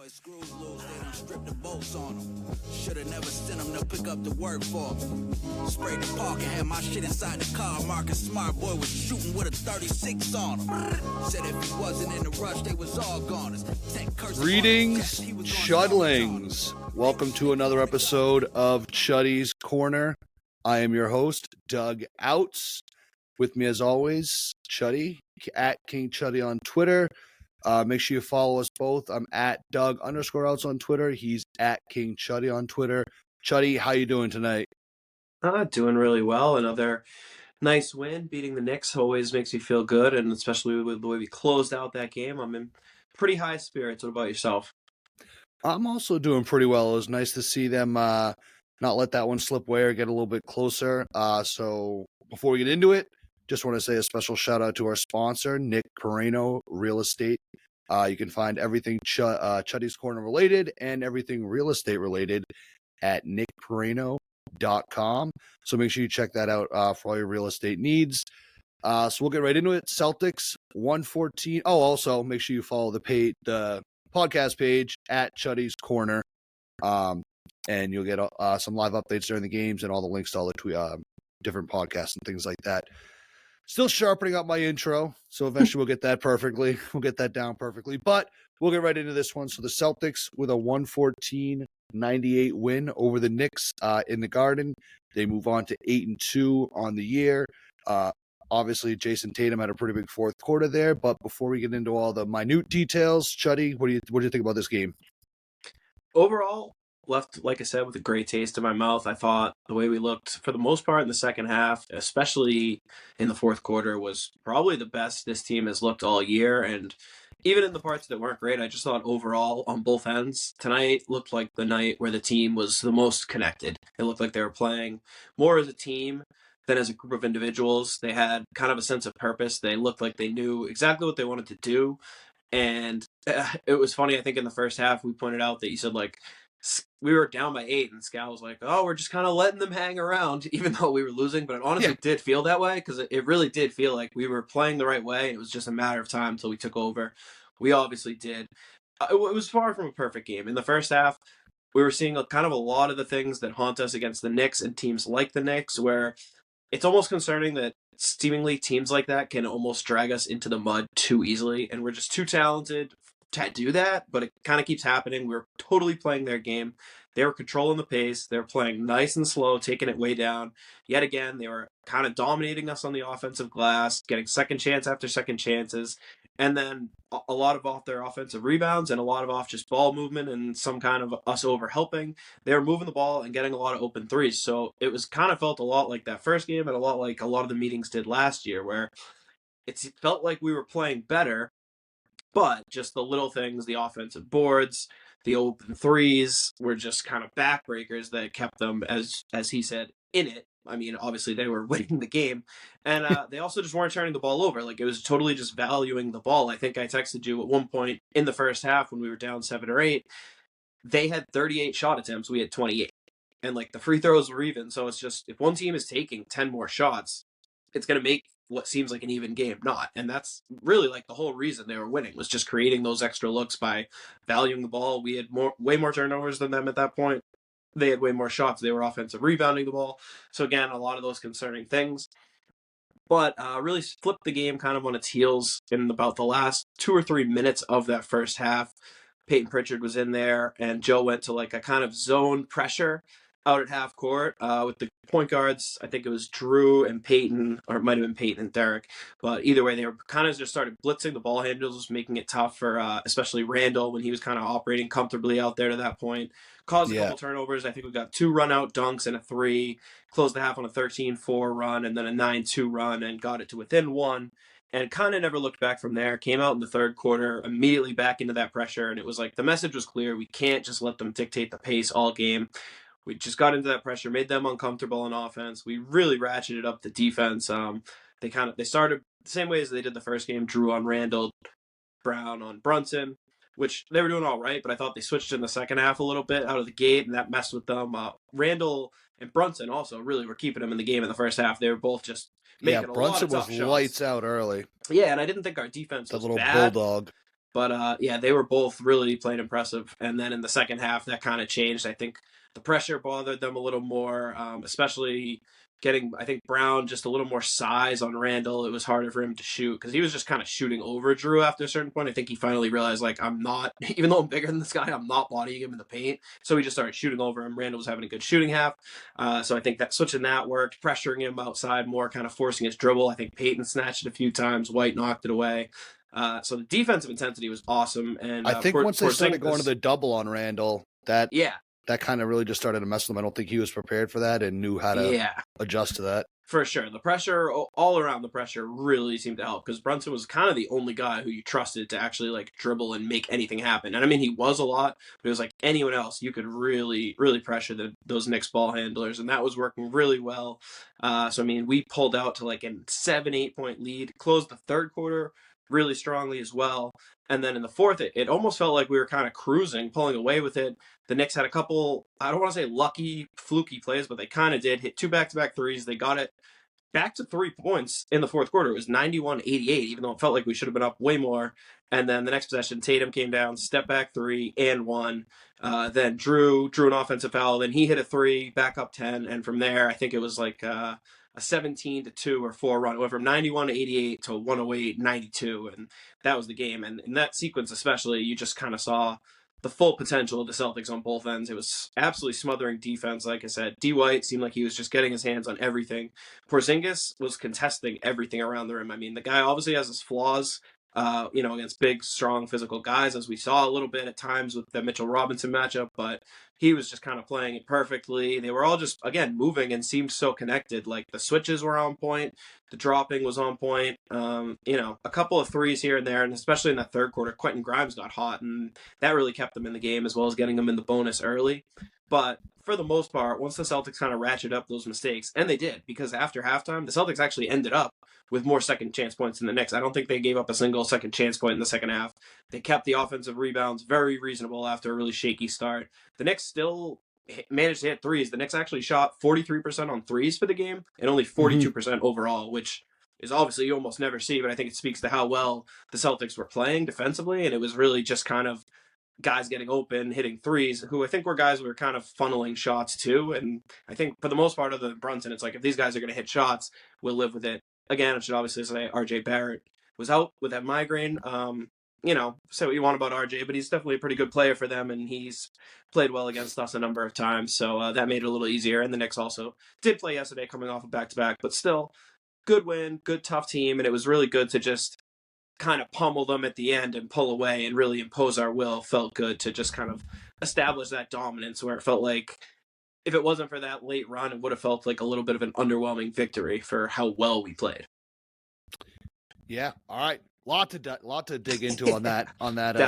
boys screws loose, they done stripped the bolts on them. Shoulda never sent them to pick up the work for them. Sprayed the park and had my shit inside the car. Marcus Smart boy was shooting with a 36 on him. Said if he wasn't in the rush, they was all goners. Greetings, Chudlings. Welcome to another episode of Chuddy's Corner. I am your host, Doug Outs. With me as always, Chuddy, at King Chuddy on Twitter. Make sure you follow us both. I'm at Doug_Outs on Twitter. He's at King Chuddy on Twitter. Chuddy, how you doing tonight? Doing really well. Another nice win. Beating the Knicks always makes me feel good, and especially with the way we closed out that game, I'm in pretty high spirits. What about yourself? I'm also doing pretty well. It was nice to see them not let that one slip away or get a little bit closer. So before we get into it, just want to say a special shout out to our sponsor, Nick Perino Real Estate. You can find everything Chuddy's Corner related and everything real estate related at nickperino.com. So make sure you check that out for all your real estate needs. So we'll get right into it. Celtics 114. Oh, also make sure you follow the podcast page at Chuddy's Corner. And you'll get some live updates during the games and all the links to all the different podcasts and things like that. Still sharpening up my intro, so eventually we'll get that perfectly. We'll get that down perfectly. But we'll get right into this one. So the Celtics with a 114-98 win over the Knicks in the Garden. They move on to 8-2 on the year. Obviously, Jason Tatum had a pretty big fourth quarter there. But before we get into all the minute details, Chuddy, what do you think about this game? Overall, left, like I said, with a great taste in my mouth. I thought the way we looked for the most part in the second half, especially in the fourth quarter, was probably the best this team has looked all year. And even in the parts that weren't great, I just thought overall on both ends, tonight looked like the night where the team was the most connected. It looked like they were playing more as a team than as a group of individuals. They had kind of a sense of purpose. They looked like they knew exactly what they wanted to do. And it was funny, I think in the first half, we pointed out that you said, like, we were down by 8, and Scal was like, oh, we're just kind of letting them hang around, even though we were losing. But it honestly did feel that way, because it really did feel like we were playing the right way. It was just a matter of time until we took over. We obviously did. It was far from a perfect game. In the first half, we were seeing kind of a lot of the things that haunt us against the Knicks and teams like the Knicks, where it's almost concerning that seemingly teams like that can almost drag us into the mud too easily, and we're just too talented to do that, but it kind of keeps happening. We're totally playing their game. They were controlling the pace. They were playing nice and slow, taking it way down. Yet again, they were kind of dominating us on the offensive glass, getting second chance after second chances, and then a lot of off their offensive rebounds and a lot of off just ball movement and some kind of us over helping. They were moving the ball and getting a lot of open threes. So it was kind of felt a lot like that first game and a lot like a lot of the meetings did last year, where it felt like we were playing better, but just the little things, the offensive boards, the open threes were just kind of backbreakers that kept them, as he said, in it. I mean, obviously they were winning the game. And they also just weren't turning the ball over. Like, it was totally just valuing the ball. I think I texted you at one point in the first half when we were down 7 or 8. They had 38 shot attempts. We had 28. And, like, the free throws were even. So it's just, if one team is taking 10 more shots, it's going to make what seems like an even game not. And that's really like the whole reason they were winning, was just creating those extra looks by valuing the ball. We had way more turnovers than them at that point. They had way more shots. They were offensive rebounding the ball. So again, a lot of those concerning things. But really flipped the game kind of on its heels in about the last 2 or 3 minutes of that first half. Peyton Pritchard was in there, and Joe went to like a kind of zone pressure out at half court with the point guards. I think it was Jrue and Peyton, or it might have been Peyton and Derek. But either way, they were kind of just started blitzing the ball handles, making it tough for especially Randall when he was kind of operating comfortably out there to that point. Caused a couple turnovers. I think we got 2 run-out dunks and a 3. Closed the half on a 13-4 run and then a 9-2 run and got it to within 1. And kind of never looked back from there. Came out in the third quarter, immediately back into that pressure. And it was like the message was clear. We can't just let them dictate the pace all game. We just got into that pressure, made them uncomfortable on offense. We really ratcheted up the defense. They started the same way as they did the first game. Jrue on Randall, Brown on Brunson, which they were doing all right, but I thought they switched in the second half a little bit out of the gate, and that messed with them. Randall and Brunson also really were keeping them in the game in the first half. They were both just making a lot of tough shots. Brunson was lights out early. Yeah, and I didn't think our defense was little bad. bulldog. But yeah, they were both really playing impressive. And then in the second half, that kind of changed. I think the pressure bothered them a little more, especially getting, I think, Brown just a little more size on Randall. It was harder for him to shoot because he was just kind of shooting over Jrue after a certain point. I think he finally realized, like, I'm not, even though I'm bigger than this guy, I'm not bodying him in the paint. So he just started shooting over him. Randall was having a good shooting half. So I think that switching that worked, pressuring him outside more, kind of forcing his dribble. I think Peyton snatched it a few times. White knocked it away. So the defensive intensity was awesome. And I think once they started going to the double on Randall, that kind of really just started to mess with him. I don't think he was prepared for that and knew how to adjust to that. For sure. The pressure, all around the pressure really seemed to help because Brunson was kind of the only guy who you trusted to actually like dribble and make anything happen. And I mean, he was a lot, but it was like anyone else, you could really, really pressure those Knicks ball handlers. And that was working really well. So, I mean, we pulled out to like a 7-8 point lead, closed the third quarter really strongly as well. And then in the fourth, it almost felt like we were kind of cruising, pulling away with it. The Knicks had a couple, I don't want to say lucky, fluky plays, but they kind of did hit 2 back-to-back threes. They got it back to 3 points in the fourth quarter. It was 91-88, even though it felt like we should have been up way more. And then the next possession, Tatum came down, step back 3 and 1. Then Jrue drew an offensive foul. Then he hit a 3, back up 10. And from there, I think it was like a 17-2 or 4 run. It went from 91-88 to 108-92. And that was the game. And in that sequence especially, you just kind of saw the full potential of the Celtics on both ends. It was absolutely smothering defense. Like I said, D. White seemed like he was just getting his hands on everything. Porzingis was contesting everything around the rim. I mean, the guy obviously has his flaws, against big, strong, physical guys, as we saw a little bit at times with the Mitchell Robinson matchup, but he was just kind of playing it perfectly. They were all just, again, moving and seemed so connected. Like the switches were on point, the dropping was on point. A couple of threes here and there, and especially in that third quarter, Quentin Grimes got hot, and that really kept them in the game as well as getting them in the bonus early. But for the most part, once the Celtics kind of ratcheted up those mistakes, and they did, because after halftime, the Celtics actually ended up with more second chance points than the Knicks. I don't think they gave up a single second chance point in the second half. They kept the offensive rebounds very reasonable after a really shaky start. The Knicks still managed to hit threes. The Knicks actually shot 43% on threes for the game and only 42% overall, which is obviously you almost never see, but I think it speaks to how well the Celtics were playing defensively, and it was really just kind of guys getting open, hitting threes, who I think were guys who were kind of funneling shots too. And I think for the most part of the Brunson, it's like if these guys are going to hit shots, we'll live with it. Again, I should obviously say RJ Barrett was out with that migraine. Say what you want about RJ, but he's definitely a pretty good player for them, and he's played well against us a number of times. So that made it a little easier. And the Knicks also did play yesterday coming off a back-to-back, but still good win, good tough team. And it was really good to just kind of pummel them at the end and pull away and really impose our will. Felt good to just kind of establish that dominance where it felt like if it wasn't for that late run, it would have felt like a little bit of an underwhelming victory for how well we played. Yeah. All right. Lot to dig into on that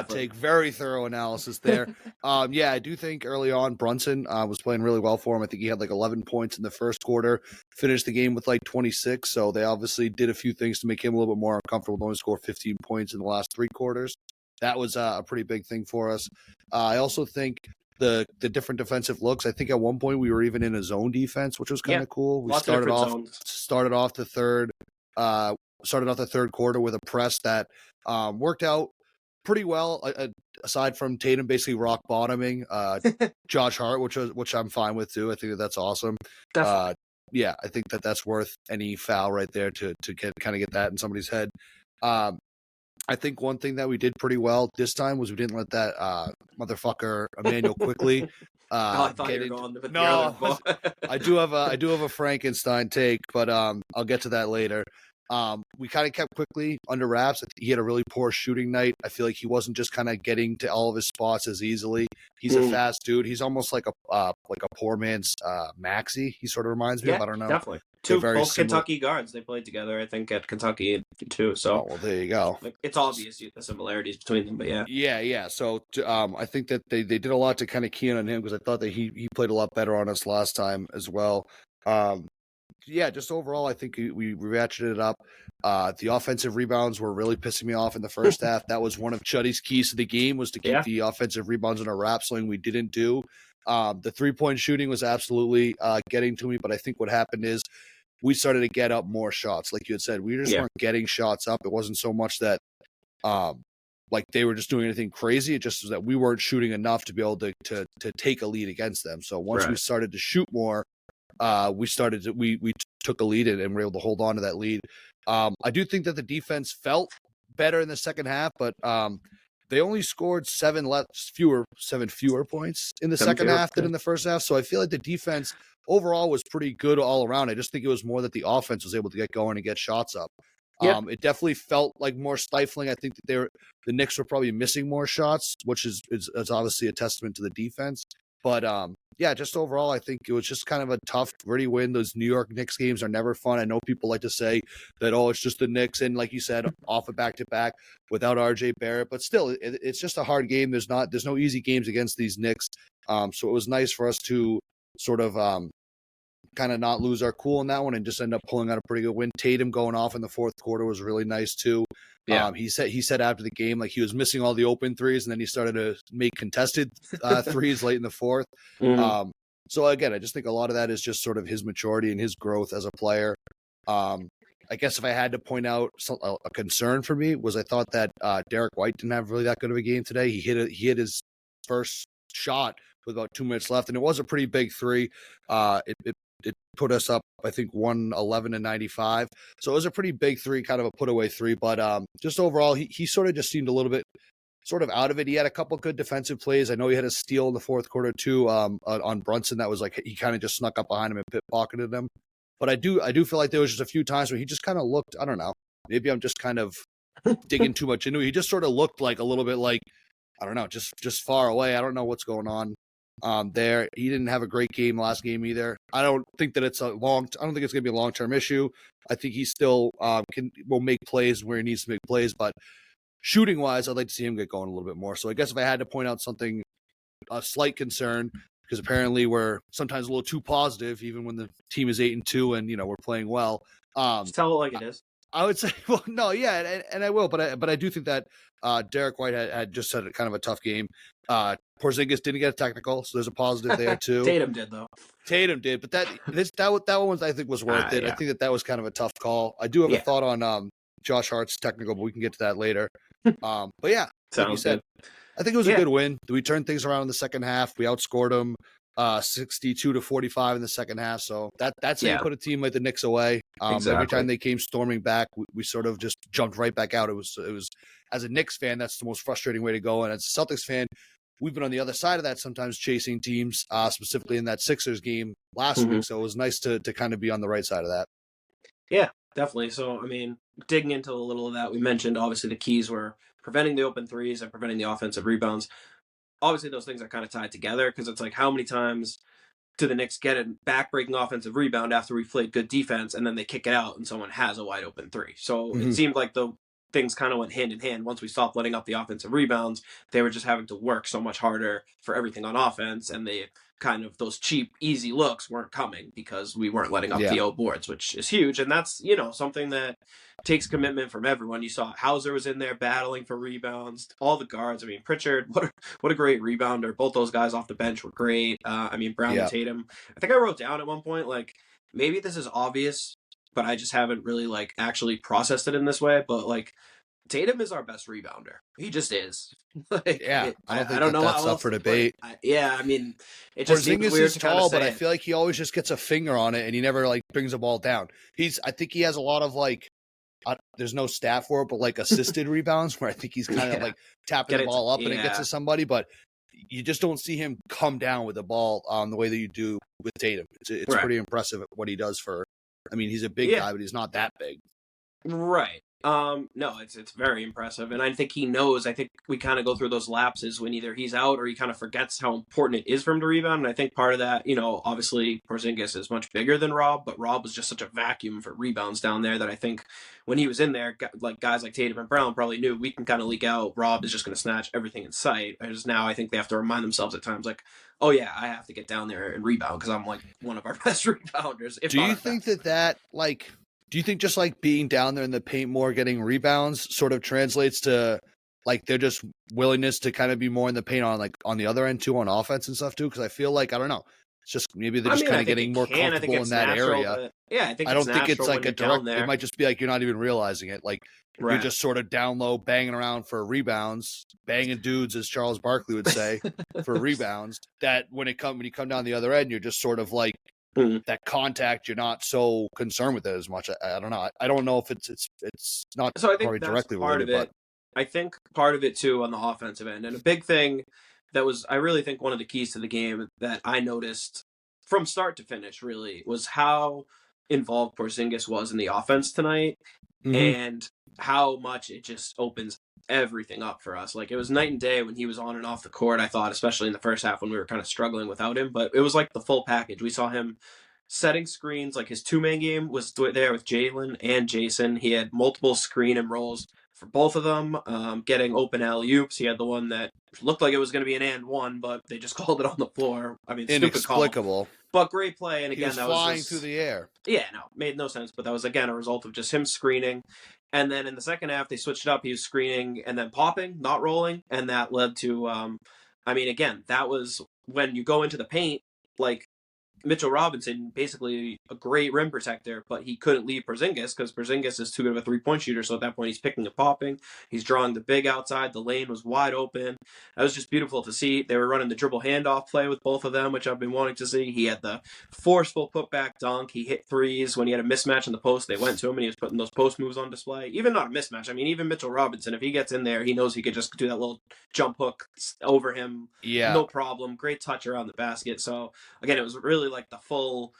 take. Very thorough analysis there. I do think early on Brunson was playing really well for him. I think he had like 11 points in the first quarter, finished the game with like 26. So they obviously did a few things to make him a little bit more uncomfortable. Only score 15 points in the last 3 quarters. That was a pretty big thing for us. I also think the different defensive looks. I think at one point we were even in a zone defense, which was kind of cool. We started off the third quarter with a press that worked out pretty well, aside from Tatum basically rock bottoming Josh Hart, which I'm fine with too. I think that's awesome. I think that's worth any foul right there to get that in somebody's head. I think one thing that we did pretty well this time was we didn't let that motherfucker Emmanuel quickly. I thought you were going with no, I do have a Frankenstein take, but I'll get to that later. We kind of kept quickly under wraps. He had a really poor shooting night. I feel like he wasn't just kind of getting to all of his spots as easily. He's a fast dude. He's almost like a poor man's Maxey. He sort of reminds me of. I don't know. Definitely. Both Kentucky guards. They played together, I think, at Kentucky too. So, there you go. It's obvious the similarities between them, but yeah. Yeah. So, I think that they did a lot to kind of key in on him because I thought that he played a lot better on us last time as well. Just overall, I think we ratcheted it up. The offensive rebounds were really pissing me off in the first half. That was one of Chuddy's keys to the game, was to keep the offensive rebounds in a wrap, something we didn't do. The 3-point shooting was absolutely getting to me, but I think what happened is we started to get up more shots. Like you had said, we just weren't getting shots up. It wasn't so much that like they were just doing anything crazy. It just was that we weren't shooting enough to be able to take a lead against them. So once we started to shoot more, we took a lead and were able to hold on to that lead. I do think that the defense felt better in the second half, but they only scored seven fewer points in the second half than in the first half. So I feel like the defense overall was pretty good all around. I just think it was more that the offense was able to get going and get shots up. It definitely felt like more stifling. I think that the Knicks were probably missing more shots, which is obviously a testament to the defense. But just overall, I think it was just kind of a tough, gritty win. Those New York Knicks games are never fun. I know people like to say that, it's just the Knicks, and like you said, off a back-to-back without RJ Barrett. But still, it's just a hard game. There's no easy games against these Knicks. So it was nice for us to sort of kind of not lose our cool in that one and just end up pulling out a pretty good win. Tatum going off in the fourth quarter was really nice too. Yeah. He said after the game, like he was missing all the open threes and then he started to make contested threes late in the fourth. Mm-hmm. So again, I just think a lot of that is just sort of his maturity and his growth as a player. I guess if I had to point out a concern for me was I thought that Derek White didn't have really that good of a game today. He hit his first shot with about 2 minutes left, and it was a pretty big three. It put us up, I think, 111-95. So it was a pretty big three, kind of a put away three. But just overall, he sort of just seemed a little bit sort of out of it. He had a couple good defensive plays. I know he had a steal in the fourth quarter too on Brunson. That was like he kind of just snuck up behind him and pocketed him. But I do feel like there was just a few times where he just kind of looked, I don't know, maybe I'm just kind of digging too much into it. He just sort of looked like a little bit like, I don't know, just far away. I don't know what's going on there. He didn't have a great game last game either. I don't think that it's I don't think it's going to be a long-term issue. I think he still will make plays where he needs to make plays, but shooting wise, I'd like to see him get going a little bit more. So I guess if I had to point out something, a slight concern, because apparently we're sometimes a little too positive, even when the team is 8-2 and we're playing well. Just tell it like it is. I would say, well, no, yeah, and I will, but I do think that Derek White had just had kind of a tough game. Porzingis didn't get a technical, so there's a positive there too. Tatum did though. Tatum did, but that one I think was worth it. Yeah. I think that was kind of a tough call. I do have a thought on Josh Hart's technical, but we can get to that later. But yeah, like you said, I think it was a good win. We turned things around in the second half. We outscored them 62-45 in the second half. So that's how you put a team like the Knicks away. Exactly. Every time they came storming back, we sort of just jumped right back out. It was as a Knicks fan, that's the most frustrating way to go. And as a Celtics fan, we've been on the other side of that sometimes chasing teams, specifically in that Sixers game last week. So it was nice to kind of be on the right side of that. Yeah, definitely. So, I mean, digging into a little of that, we mentioned obviously the keys were preventing the open threes and preventing the offensive rebounds. Obviously, those things are kind of tied together because it's like how many times do the Knicks get a back-breaking offensive rebound after we played good defense and then they kick it out and someone has a wide open three. So it seemed like the things kind of went hand in hand. Once we stopped letting up the offensive rebounds, they were just having to work so much harder for everything on offense, and they kind of those cheap, easy looks weren't coming because we weren't letting up the O boards, which is huge. And that's, something that takes commitment from everyone. You saw Hauser was in there battling for rebounds, all the guards. I mean, Pritchard, what a great rebounder. Both those guys off the bench were great. Brown and Tatum. I think I wrote down at one point, like, maybe this is obvious, but I just haven't really like actually processed it in this way. But like, Tatum is our best rebounder. He just is. I don't know that's up for debate. It just seems weird to tall, but I feel like he always just gets a finger on it and he never like brings a ball down. I think he has a lot of like, there's no stat for it, but like assisted rebounds where I think he's kind of like tapping the ball up and it gets to somebody, but you just don't see him come down with the ball the way that you do with Tatum. It's pretty impressive what he does he's a big guy, but he's not that big. Right. No, it's very impressive. And I think he knows, I think we kind of go through those lapses when either he's out or he kind of forgets how important it is for him to rebound. And I think part of that, obviously Porzingis is much bigger than Rob, but Rob was just such a vacuum for rebounds down there that I think when he was in there, like guys like Tatum and Brown probably knew we can kind of leak out. Rob is just going to snatch everything in sight. Whereas now I think they have to remind themselves at times like, oh yeah, I have to get down there and rebound because I'm like one of our best rebounders. Do you think that like, do you think just like being down there in the paint more, getting rebounds sort of translates to like their just willingness to kind of be more in the paint on the other end too, on offense and stuff too? Because I feel like, I don't know, It's just maybe they're I just mean, kind I of think getting it more can. I think comfortable in it's that natural. area. Yeah, I think I it's don't think it's natural like when a you're down direct. It there. might just be like you're not even realizing it. Like you're Right. just sort of down low, banging around for rebounds, banging dudes, as Charles Barkley would say, for rebounds. That when you come down the other end, you're just sort of like Mhm. that contact. You're not so concerned with it as much. I don't know. I don't know if it's not So I think probably that's directly part of related, but it. I think part of it too on the offensive end, and a big thing that was, I really think one of the keys to the game that I noticed from start to finish really was how involved Porzingis was in the offense tonight, Mhm. and how much it just opens everything up for us. Like it was night and day when he was on and off the court, I thought, especially in the first half when we were kind of struggling without him. But it was like the full package. We saw him setting screens, like his two-man game was there with Jalen and Jason. He had multiple screen and rolls for both of them, getting open alley-oops. He had the one that looked like it was going to be an and one, but they just called it on the floor. I mean, stupid call, inexplicable. but great play. And He again, was that was flying just, through the air. yeah, no, made no sense. But that was, again, a result of just him screening. And then in the second half, they switched it up. He was screening and then popping, not rolling. And that led to, I mean, again, that was when you go into the paint, like Mitchell Robinson, basically a great rim protector, but he couldn't leave Porzingis because Porzingis is too good of a three-point shooter. So at that point, he's picking and popping. He's drawing the big outside. The lane was wide open. That was just beautiful to see. They were running the dribble handoff play with both of them, which I've been wanting to see. He had the forceful putback dunk. He hit threes when he had a mismatch in the post. They went to him and he was putting those post moves on display. Even not a mismatch. I mean, even Mitchell Robinson, if he gets in there, he knows he could just do that little jump hook over him. Yeah. No problem. Great touch around the basket. So again, it was really like the full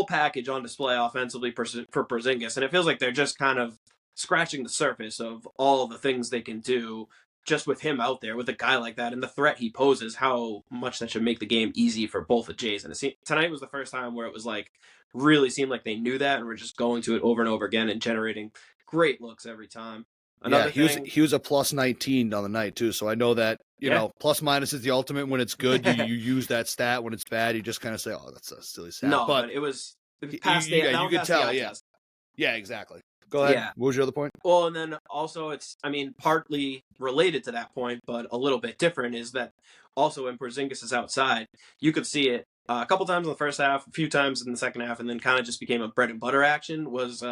package on display offensively for Porzingis, and it feels like they're just kind of scratching the surface of all the things they can do just with him out there with a guy like that and the threat he poses. How much that should make the game easy for both of Jays. And tonight was the first time where it was like really seemed like they knew that and were just going to it over and over again and generating great looks every time. Another thing, he was a plus 19 on the night too, so I know that you know plus minus is the ultimate. When it's good, you use that stat. When it's bad, you just kind of say, "Oh, that's a silly stat." No, but it was past the you could tell. Yeah, exactly. Go ahead. Yeah. What was your other point? Well, and then also it's, I mean, partly related to that point, but a little bit different is that also when Porzingis is outside, you could see it a couple times in the first half, a few times in the second half, and then kind of just became a bread and butter action was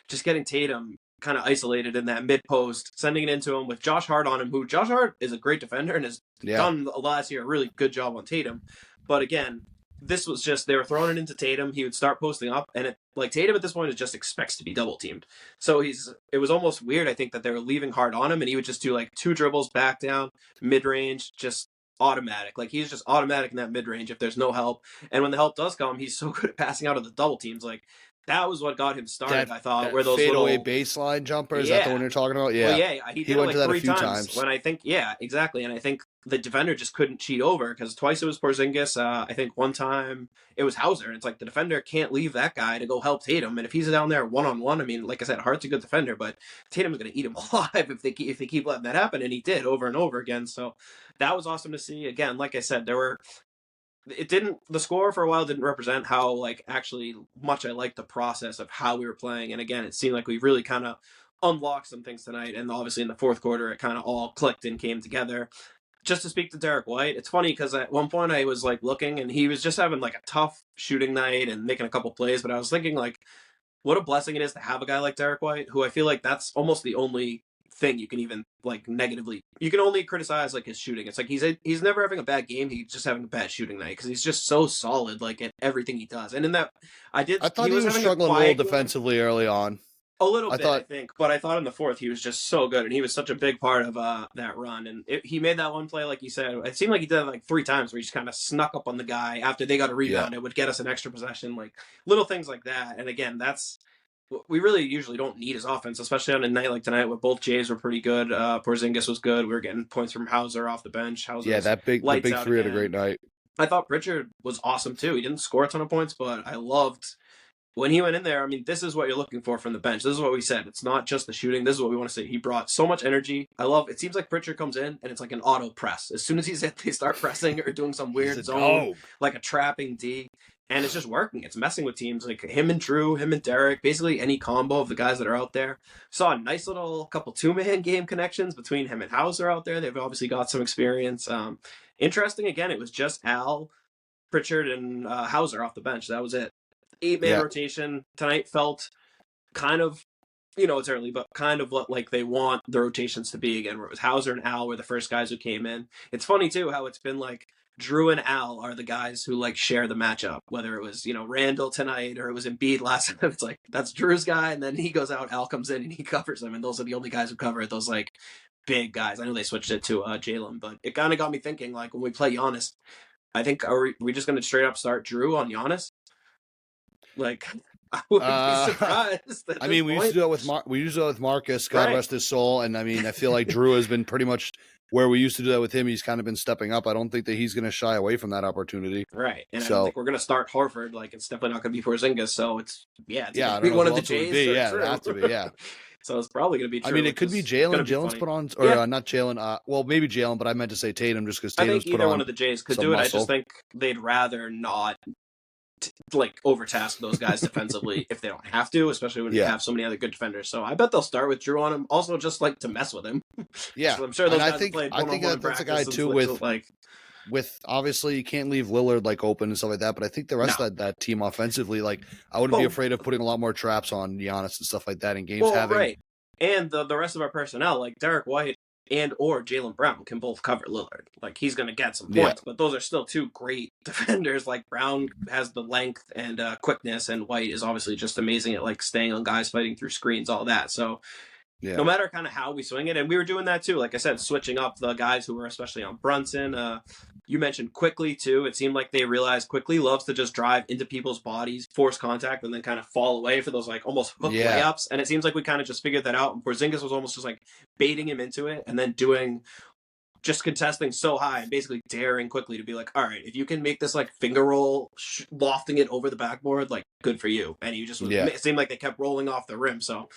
just getting Tatum kind of isolated in that mid post, sending it into him with Josh Hart on him, who Josh Hart is a great defender and has done last year a really good job on Tatum. But again, this was just, they were throwing it into Tatum. He would start posting up, and Tatum at this point just expects to be double teamed. So it was almost weird, I think, that they were leaving Hart on him, and he would just do like two dribbles back down, mid range, just automatic. Like he's just automatic in that mid range if there's no help. And when the help does come, he's so good at passing out of the double teams. Like that was what got him started, I thought. Where those fadeaway little baseline jumper, is that the one you're talking about? Yeah. Well, yeah, he did went it like to that three a few times. When I think, yeah, exactly. And I think the defender just couldn't cheat over because twice it was Porzingis. I think one time it was Hauser. And it's like the defender can't leave that guy to go help Tatum. And if he's down there one-on-one, I mean, like I said, Hart's a good defender, but Tatum's going to eat him alive if they keep letting that happen. And he did over and over again. So that was awesome to see. Again, like I said, the score for a while didn't represent how like actually much I liked the process of how we were playing. And again, it seemed like we really kind of unlocked some things tonight. And obviously in the fourth quarter, it kind of all clicked and came together. Just to speak to Derek White, it's funny because at one point I was like looking and he was just having like a tough shooting night and making a couple plays. But I was thinking like, what a blessing it is to have a guy like Derek White, who I feel like that's almost the only thing you can even like negatively, you can only criticize like his shooting. It's like he's never having a bad game, he's just having a bad shooting night because he's just so solid like at everything he does. And in that I thought he was struggling a little defensively early on. A little bit, I think, but I thought in the fourth he was just so good, and he was such a big part of that run. And he made that one play, like you said. It seemed like he did it like three times, where he just kind of snuck up on the guy after they got a rebound. It would get us an extra possession, like little things like that. And again, we really usually don't need his offense, especially on a night like tonight where both Jays were pretty good. Porzingis was good. We were getting points from Hauser off the bench. The big three had a great night. I thought Pritchard was awesome too. He didn't score a ton of points, but I loved when he went in there. I mean, this is what you're looking for from the bench. This is what we said. It's not just the shooting. This is what we want to see. He brought so much energy. It seems like Pritchard comes in and it's like an auto press. As soon as he's in, they start pressing or doing some weird zone, like a trapping D. And it's just working. It's messing with teams like him and Jrue, him and Derek, basically any combo of the guys that are out there. Saw a nice little couple two-man game connections between him and Hauser out there. They've obviously got some experience. Interesting, again, it was just Al Pritchard and Hauser off the bench. That was it. 8-man rotation tonight felt kind of, it's early, but kind of what like they want the rotations to be again, where it was Hauser and Al were the first guys who came in. It's funny too how it's been like Jrue and Al are the guys who like share the matchup, whether it was, Randall tonight or it was Embiid last time. It's like that's Drew's guy, and then he goes out, Al comes in and he covers him, and those are the only guys who cover it, those like big guys. I know they switched it to Jalen, but it kind of got me thinking, like when we play Giannis, I think are we just going to straight up start Jrue on Giannis? Like, I wouldn't be surprised. I mean, we used to do it with Marcus, God rest his soul, and I mean, I feel like Jrue has been pretty much where we used to do that with him. He's kind of been stepping up. I don't think that he's going to shy away from that opportunity. Right, and I don't think we're going to start Horford. Like, it's definitely not going to be Porzingis. So it's I don't know one of who the Jays. it has to be. Yeah. So it's probably going to be True. I mean, it could be Jalen. Jalen's put on, or not Jalen. Well, maybe Jalen, but I meant to say Tatum just because Tatum's put on. I think either one of the Jays could do it. I just think they'd rather not overtask those guys defensively if they don't have to, especially when you have so many other good defenders. So I bet they'll start with Jrue on him, also just like to mess with him. Yeah, so I'm sure those guys I think that's a guy too with obviously you can't leave Lillard like open and stuff like that, but I think the rest of that team offensively, like I wouldn't be afraid of putting a lot more traps on Giannis and stuff like that in games. Right. And the rest of our personnel, like Derek White and or Jaylen Brown, can both cover Lillard. Like, he's going to get some points, but those are still two great defenders. Like, Brown has the length and quickness, and White is obviously just amazing at, like, staying on guys, fighting through screens, all that. So, no matter kind of how we swing it, and we were doing that too, like I said, switching up the guys who were especially on Brunson. You mentioned Quickly too. It seemed like they realized Quickly loves to just drive into people's bodies, force contact, and then kind of fall away for those like almost hook layups. And it seems like we kind of just figured that out. And Porzingis was almost just like baiting him into it and then just contesting so high and basically daring Quickly to be like, all right, if you can make this like finger roll, lofting it over the backboard, like good for you. And you just, it seemed like they kept rolling off the rim. So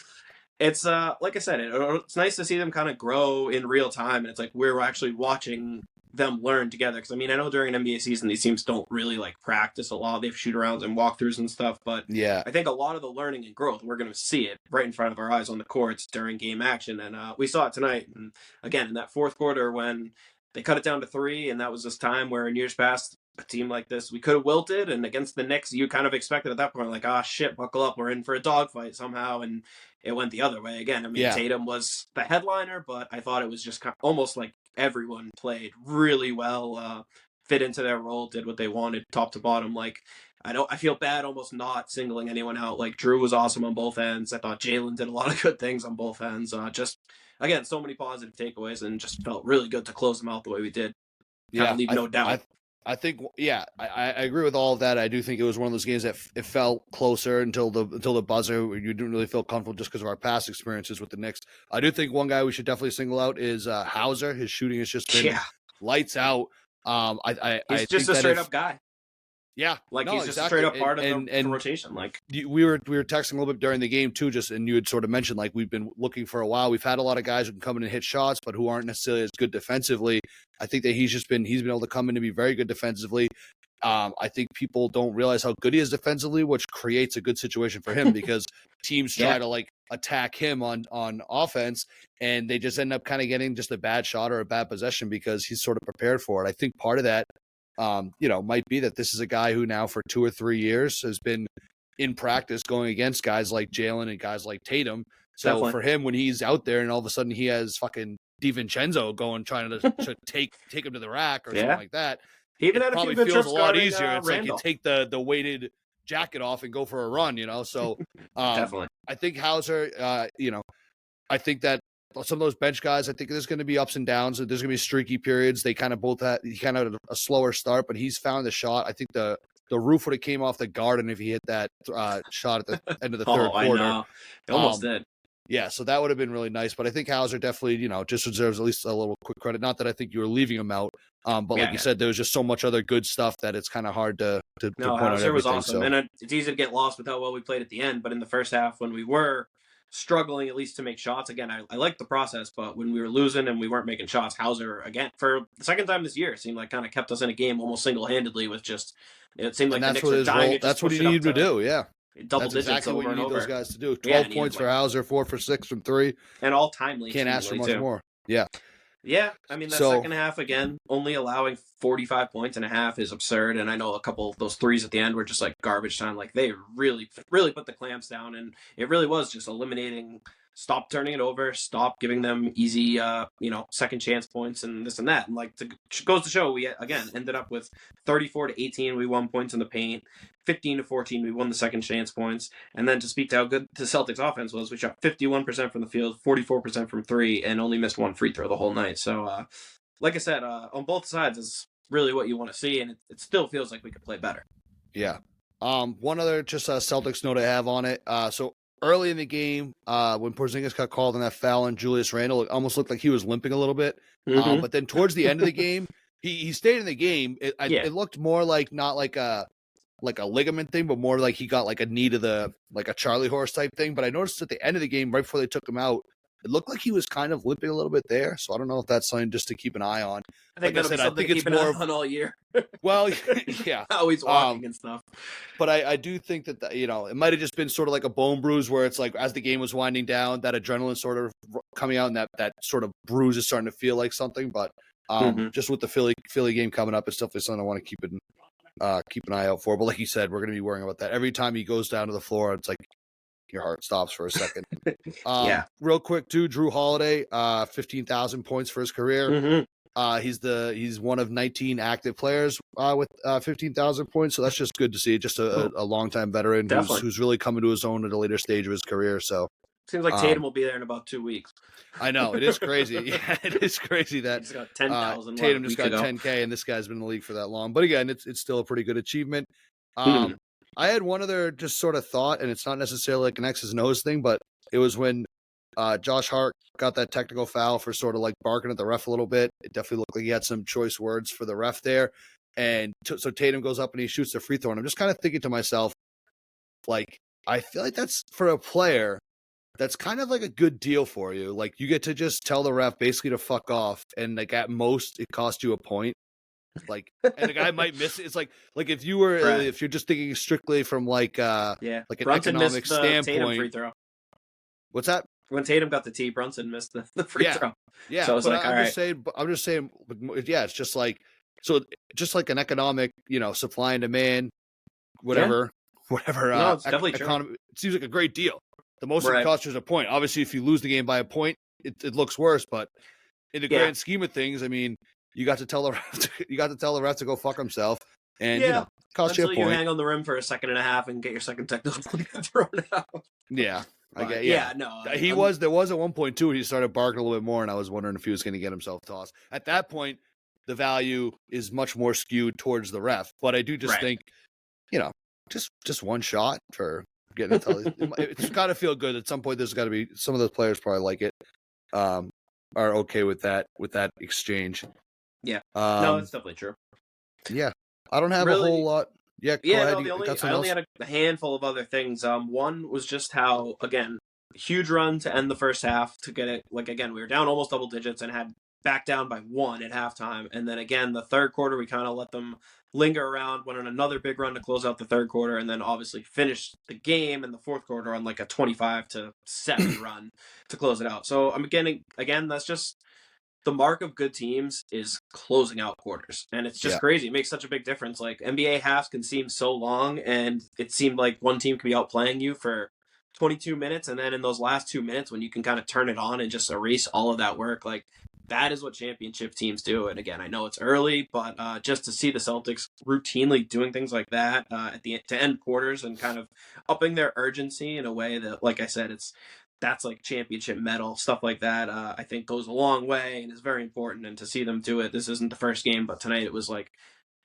it's like I said, it's nice to see them kind of grow in real time. And it's like we're actually watching them learn together. Because I mean, I know during an NBA season, these teams don't really like practice a lot. They have shoot-arounds and walkthroughs and stuff. But I think a lot of the learning and growth, we're going to see it right in front of our eyes on the courts during game action. And we saw it tonight. And again, in that fourth quarter when they cut it down to 3, and that was this time where in years past, a team like this, we could have wilted. And against the Knicks, you kind of expected at that point, like, shit, buckle up. We're in for a dogfight somehow. And it went the other way again. I mean, Tatum was the headliner, but I thought it was just kind of almost like everyone played really well, fit into their role, did what they wanted, top to bottom. Like, I feel bad almost not singling anyone out. Like, Jrue was awesome on both ends. I thought Jalen did a lot of good things on both ends. Just, again, so many positive takeaways, and just felt really good to close them out the way we did. Leave no doubt. I think, I agree with all of that. I do think it was one of those games that it felt closer until the buzzer. You didn't really feel comfortable just because of our past experiences with the Knicks. I do think one guy we should definitely single out is Hauser. His shooting has just been lights out. He's just a straight up guy. Yeah, like he's just a straight up part of the rotation. Like we were texting a little bit during the game too, and you had sort of mentioned like we've been looking for a while. We've had a lot of guys who can come in and hit shots, but who aren't necessarily as good defensively. I think that he's been able to come in to be very good defensively. I think people don't realize how good he is defensively, which creates a good situation for him because teams try to like attack him on offense, and they just end up kind of getting just a bad shot or a bad possession because he's sort of prepared for it. I think part of that might be that this is a guy who now for 2 or 3 years has been in practice going against guys like Jalen and guys like Tatum. So definitely. For him, when he's out there and all of a sudden he has fucking DiVincenzo trying to take him to the rack or something like that, he even had probably feels a lot easier. It's Randall. Like you take the weighted jacket off and go for a run, So definitely, I think Hauser, I think that some of those bench guys, I think there's going to be ups and downs. There's going to be streaky periods. They kind of both had a slower start, but he's found the shot. I think the roof would have came off the Garden if he hit that shot at the end of the third quarter. I know. It almost did. Yeah, so that would have been really nice. But I think Hauser definitely, just deserves at least a little quick credit. Not that I think you were leaving him out, but like you said, there was just so much other good stuff that it's kind of hard to point out everything. Hauser was awesome. So. And it's easy to get lost with how well we played at the end. But in the first half, when we were struggling at least to make shots, again, I liked the process, but when we were losing and we weren't making shots, Hauser, again, for the second time this year, seemed like kind of kept us in a game almost single-handedly with just, it seemed like the Knicks were dying. That's what he needed to do, double digits exactly over what you and need over. Those guys to do. 12 points for Hauser, 4 for 6 from 3. And all timely. Can't ask for much more. Yeah. Yeah, I mean that So second half again, only allowing 45 points and a half is absurd. And I know a couple of those threes at the end were just like garbage time. Like they really, really put the clamps down, and it really was just eliminating. Stop turning it over. Stop giving them easy, second chance points and this and that. And like goes to show, we again ended up with 34-18. We won points in the paint. 15-14. We won the second chance points. And then to speak to how good the Celtics offense was, we shot 51% from the field, 44% from three, and only missed one free throw the whole night. So, like I said, on both sides is really what you want to see, and it still feels like we could play better. yeah. One other just Celtics note I have on it. So early in the game, when Porzingis got called on that foul on Julius Randle, it almost looked like he was limping a little bit. Mm-hmm. But then towards the end of the game, he stayed in the game. It looked more like not like a ligament thing, but more like he got like a knee to the like a Charlie horse type thing. But I noticed at the end of the game, right before they took him out, it looked like he was kind of limping a little bit there. So I don't know if that's something just to keep an eye on. I think like that'll be something to keep an eye on all year. Well, yeah, how he's walking and stuff. But I do think that it might have just been sort of like a bone bruise where it's like as the game was winding down, that adrenaline sort of coming out, and that sort of bruise is starting to feel like something. But just with the Philly game coming up, it's definitely something I want to keep an eye out for. But like you said, we're going to be worrying about that every time he goes down to the floor. It's like your heart stops for a second. Yeah. Real quick too, Jrue Holiday, 15,000 points for his career. Mm-hmm. He's one of 19 active players with 15,000 points, so that's just good to see. Just a longtime veteran who's really coming to his own at a later stage of his career. So seems like Tatum will be there in about 2 weeks. I know, it is crazy. Yeah, it is crazy that he's got 10,000. Tatum just got 10K, and this guy's been in the league for that long. But again, it's still a pretty good achievement. I had one other just sort of thought, and it's not necessarily like an X's and O's thing, but it was when Josh Hart got that technical foul for sort of like barking at the ref a little bit. It definitely looked like he had some choice words for the ref there. And so Tatum goes up and he shoots the free throw. And I'm just kind of thinking to myself, like, I feel like that's for a player, that's kind of like a good deal for you. Like, you get to just tell the ref basically to fuck off. And like at most it costs you a point. Like, and the guy might miss it. It's like if you were if you're just thinking strictly from like like an Brunson economic standpoint. Tatum free throw. What's that? When Tatum got the tee, Brunson missed the free throw. Yeah, so I was like, I'm just saying, yeah, it's just like just like an economic, supply and demand, whatever. No, it's definitely true. It seems like a great deal. The most it costs you is a point. Obviously, if you lose the game by a point, it looks worse. But in the grand scheme of things, I mean, you got to tell the ref to go fuck himself, and cost you a point. You hang on the rim for a second and a half and get your second technical thrown out. Yeah. No. There was at one point too. He started barking a little bit more, and I was wondering if he was going to get himself tossed. At that point, the value is much more skewed towards the ref. But I do just think, just one shot for getting it. It's got to feel good. At some point, there's got to be some of those players probably like it, are okay with that exchange. Yeah. No, it's definitely true. Yeah, I don't have a whole lot. Yeah, I only had a handful of other things. One was just how, again, huge run to end the first half to get it. Like, again, we were down almost double digits and had back down by 1 at halftime. And then again, the third quarter, we kind of let them linger around, went on another big run to close out the third quarter, and then obviously finished the game in the fourth quarter on like a 25-7 run to close it out. So I'm again, that's just the mark of good teams is closing out quarters. And it's just crazy. It makes such a big difference. Like, NBA halves can seem so long, and it seemed like one team could be outplaying you for 22 minutes. And then in those last 2 minutes, when you can kind of turn it on and just erase all of that work, like, that is what championship teams do. And again, I know it's early, but just to see the Celtics routinely doing things like that to end quarters and kind of upping their urgency in a way that, like I said, that's like championship medal, stuff like that, I think goes a long way and is very important. And to see them do it, this isn't the first game, but tonight it was like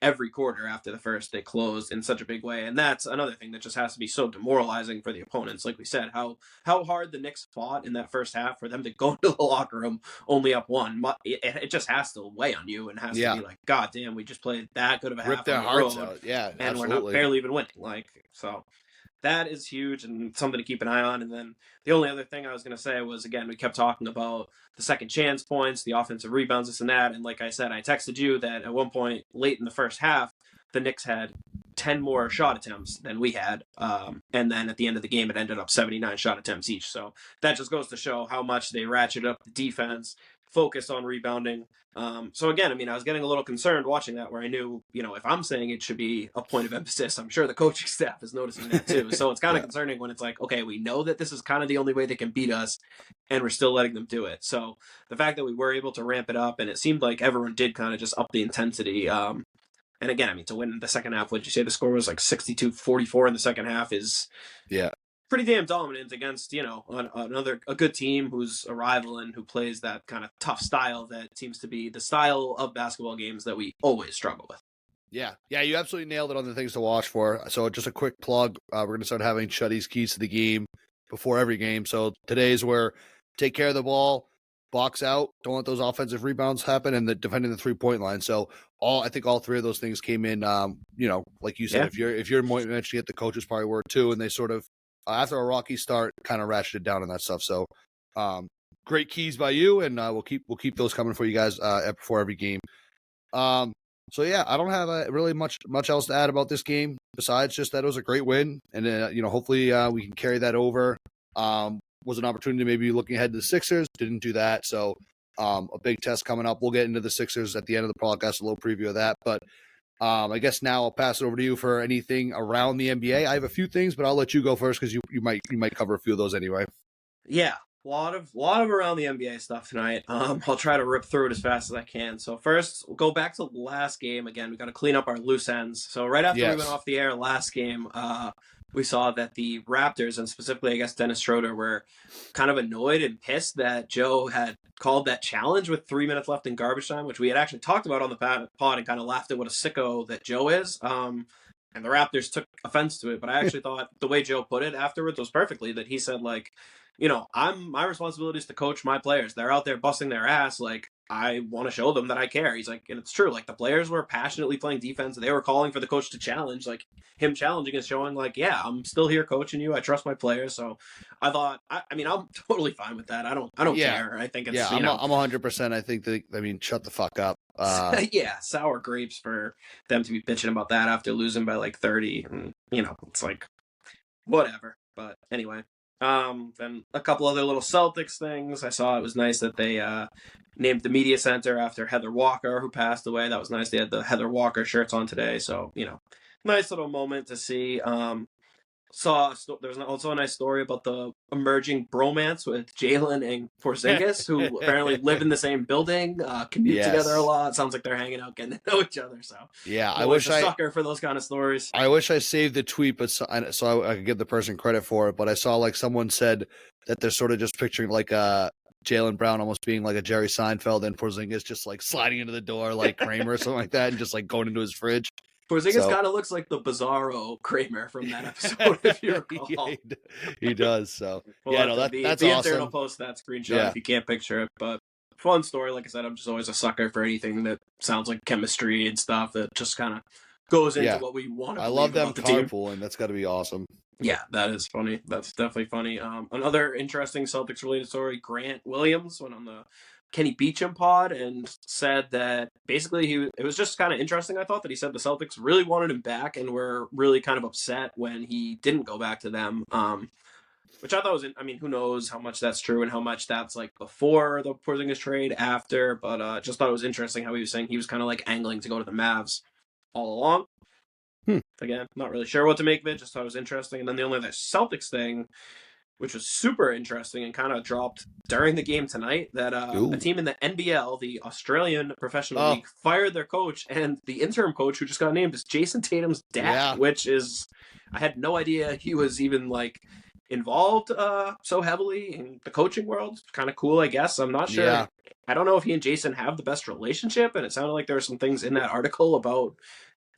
every quarter after the first, they closed in such a big way. And that's another thing that just has to be so demoralizing for the opponents. Like we said, how hard the Knicks fought in that first half for them to go into the locker room only up 1. It just has to weigh on you and has to be like, God damn, we just played that good of a half. Rip their hearts out. Yeah, and absolutely. we're not barely even winning. Like, so that is huge and something to keep an eye on. And then the only other thing I was going to say was, again, we kept talking about the second chance points, the offensive rebounds, this and that. And like I said, I texted you that at one point late in the first half, the Knicks had 10 more shot attempts than we had. And then at the end of the game, it ended up 79 shot attempts each. So that just goes to show how much they ratchet up the defense, focus on rebounding. So again, I mean, I was getting a little concerned watching that, where I knew, if I'm saying it should be a point of emphasis, I'm sure the coaching staff is noticing that too. So it's kind of concerning when it's like, okay, we know that this is kind of the only way they can beat us, and we're still letting them do it. So the fact that we were able to ramp it up, and it seemed like everyone did kind of just up the intensity. And again, I mean, to win the second half, would you say the score was like 62-44 in the second half is pretty damn dominant against, a good team who's a rival and who plays that kind of tough style that seems to be the style of basketball games that we always struggle with. Yeah, you absolutely nailed it on the things to watch for. So just a quick plug, we're going to start having Chuddy's keys to the game before every game. So today's where take care of the ball, box out, don't let those offensive rebounds happen, and the defending the 3-point line. So I think all three of those things came in, like you said, if you're mentioning it, the coaches probably were too, and they sort of, after a rocky start, kind of ratcheted down on that stuff. So great keys by you, and we'll keep those coming for you guys before every game. So yeah, I don't have really much else to add about this game besides just that it was a great win, and hopefully we can carry that over. Was an opportunity maybe looking ahead to the Sixers, didn't do that. So a big test coming up. We'll get into the Sixers at the end of the podcast, a little preview of that. But I guess now I'll pass it over to you for anything around the NBA. I have a few things, but I'll let you go first because you might cover a few of those anyway. Yeah. A lot of around the NBA stuff tonight. I'll try to rip through it as fast as I can. So first, we'll go back to the last game. Again, we got to clean up our loose ends. So right after we went off the air last game, we saw that the Raptors, and specifically, I guess, Dennis Schroeder, were kind of annoyed and pissed that Joe had called that challenge with 3 minutes left in garbage time, which we had actually talked about on the pod and kind of laughed at what a sicko that Joe is. And the Raptors took offense to it. But I actually thought the way Joe put it afterwards was perfectly, that he said, like, my responsibility is to coach my players. They're out there busting their ass. Like, I want to show them that I care. He's like, and it's true. Like, the players were passionately playing defense. They were calling for the coach to challenge. Like, him challenging is showing, like, yeah, I'm still here coaching you. I trust my players. So I thought, I'm totally fine with that. I don't care. I think it's, I'm 100%. I think shut the fuck up. Yeah, sour grapes for them to be bitching about that after losing by like 30. And, it's like, whatever. But anyway. Then a couple other little Celtics things. I saw it was nice that they named the media center after Heather Walker, who passed away. That was nice. They had the Heather Walker shirts on today. So, nice little moment to see. There was also a nice story about the emerging bromance with Jalen and Porzingis, who apparently live in the same building, commute together a lot. Sounds like they're hanging out, getting to know each other. So yeah, I wish a sucker for those kind of stories. I wish I saved the tweet, but so I could give the person credit for it. But I saw like someone said that they're sort of just picturing like Jaylen Brown almost being like a Jerry Seinfeld, and Porzingis just like sliding into the door like Kramer or something like that, and just like going into his fridge. Porzingis kind of looks like the Bizarro Kramer from that episode, if you recall. He does. So that's awesome. Intern will post that screenshot if you can't picture it. But fun story. Like I said, I'm just always a sucker for anything that sounds like chemistry and stuff that just kind of goes into what we want to. I love them carpooling. That's got to be awesome. Yeah, that is funny. That's definitely funny. Another interesting Celtics related story. Grant Williams went on the Kenny Beecham pod and said that basically it was just kind of interesting. I thought that he said the Celtics really wanted him back and were really kind of upset when he didn't go back to them. Which I thought was, who knows how much that's true and how much that's like before the Porzingis trade, after, but just thought it was interesting how he was saying he was kind of like angling to go to the Mavs all along. Again, not really sure what to make of it, just thought it was interesting. And then the only other Celtics thing, which was super interesting and kind of dropped during the game tonight, that a team in the NBL, the Australian Professional League, fired their coach, and the interim coach who just got named is Jason Tatum's dad, which is, I had no idea he was even like involved so heavily in the coaching world. Kind of cool, I guess. I'm not sure. Yeah. I don't know if he and Jason have the best relationship, and it sounded like there were some things in that article about